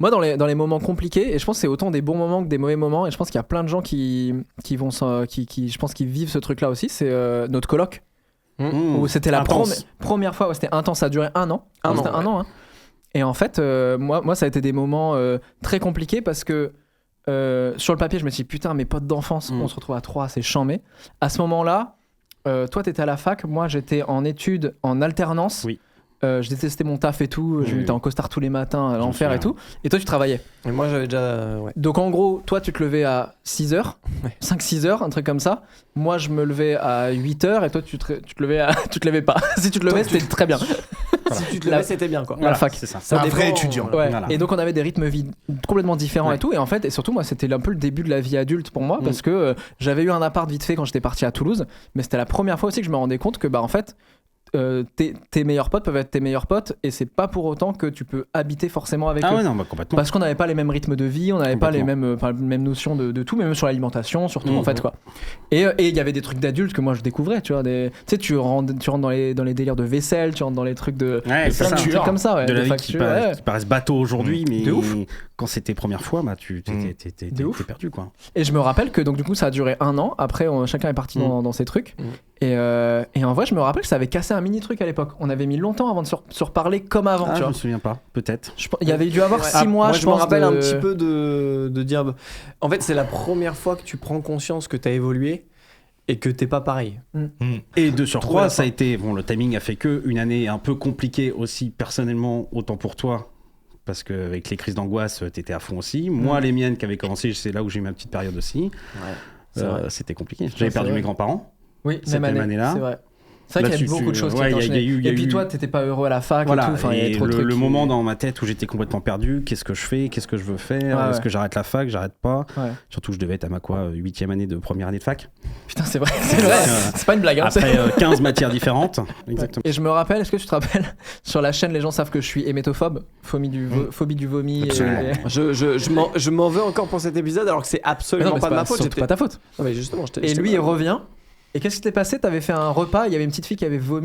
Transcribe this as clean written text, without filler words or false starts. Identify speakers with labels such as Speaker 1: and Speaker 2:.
Speaker 1: Moi, dans les moments compliqués, et je pense que c'est autant des bons moments que des mauvais moments, et je pense qu'il y a plein de gens qui je pense qu'ils vivent ce truc-là aussi, c'est notre coloc. Où c'était la première fois, c'était intense, ça a duré un an. C'était un an. Hein. Et en fait, moi, ça a été des moments très compliqués parce que sur le papier, je me suis dit, putain, mes potes d'enfance, on se retrouve à 3, c'est chambé. À ce moment-là, toi, t'étais à la fac, moi, j'étais en études, en alternance. Oui. Je détestais mon taf et tout, je m'étais en costard tous les matins à l'enfer et tout. Et toi, tu travaillais.
Speaker 2: Et moi, j'avais déjà. Ouais.
Speaker 1: Donc, en gros, toi, tu te levais à 6h, 5-6 heures, un truc comme ça. Moi, je me levais à 8h et toi, tu te levais tu te levais pas. Si tu te levais, c'était très bien.
Speaker 2: Si tu te levais, c'était bien, quoi.
Speaker 1: La fac.
Speaker 3: C'est ça.
Speaker 4: C'est un vrai étudiant.
Speaker 1: Ouais. Voilà. Et donc, on avait des rythmes de vie complètement différents et tout. Et en fait, et surtout, moi, c'était un peu le début de la vie adulte pour moi parce que j'avais eu un appart vite fait quand j'étais parti à Toulouse. Mais c'était la première fois aussi que je me rendais compte que, en fait, tes meilleurs potes peuvent être tes meilleurs potes et c'est pas pour autant que tu peux habiter forcément avec eux.
Speaker 3: Ah ouais, non, complètement.
Speaker 1: Parce qu'on n'avait pas les mêmes rythmes de vie, on n'avait pas les mêmes notions de tout, mais même sur l'alimentation, surtout en fait quoi. Et il y avait des trucs d'adultes que moi je découvrais, tu vois, tu sais, tu rentres dans les délires de vaisselle, tu rentres dans les trucs de
Speaker 3: factures
Speaker 1: comme ça,
Speaker 3: de la vie qui paraissent bateau aujourd'hui, mais quand c'était première fois, tu t'es perdu quoi.
Speaker 1: Et je me rappelle que donc du coup ça a duré un an. Après chacun est parti dans ses trucs. Et en vrai, je me rappelle que ça avait cassé un mini truc à l'époque. On avait mis longtemps avant de se reparler comme avant. Tu vois.
Speaker 3: Je me souviens pas, peut-être.
Speaker 1: Il y avait dû avoir 6 mois.
Speaker 2: Moi, je me rappelle un petit peu de dire. En fait, c'est la première fois que tu prends conscience que t'as évolué et que t'es pas pareil.
Speaker 3: Et de surcroît, ça a été. Bon, le timing a fait que une année un peu compliquée aussi personnellement, autant pour toi. Parce qu'avec les crises d'angoisse, t'étais à fond aussi. Moi, les miennes qui avaient commencé, c'est là où j'ai eu ma petite période aussi. C'était compliqué. J'avais perdu mes grands-parents.
Speaker 1: Oui,
Speaker 3: cette même année-là.
Speaker 1: C'est vrai. C'est vrai qu'il y a beaucoup de choses qui ont enchaîné. Et puis toi, t'étais pas heureux à la fac et tout. Enfin, il y avait trop de trucs.
Speaker 3: Le moment dans ma tête où j'étais complètement perdu, qu'est-ce que je fais, qu'est-ce que je veux faire, est-ce que j'arrête la fac, j'arrête pas. Surtout que je devais être à ma 8e année de première année de fac.
Speaker 1: Putain, c'est vrai. C'est pas une blague.
Speaker 3: Après 15 matières différentes. Exactement.
Speaker 1: Et je me rappelle, est-ce que tu te rappelles, sur la chaîne, les gens savent que je suis hémétophobe, phobie du vomi.
Speaker 2: Je m'en veux encore pour cet épisode alors que c'est absolument pas de ma faute.
Speaker 1: C'est pas ta faute.
Speaker 2: Mais justement,
Speaker 1: et lui, il revient. Et qu'est-ce qui t'est passé ? T'avais fait un repas, il y avait une petite fille qui avait vomi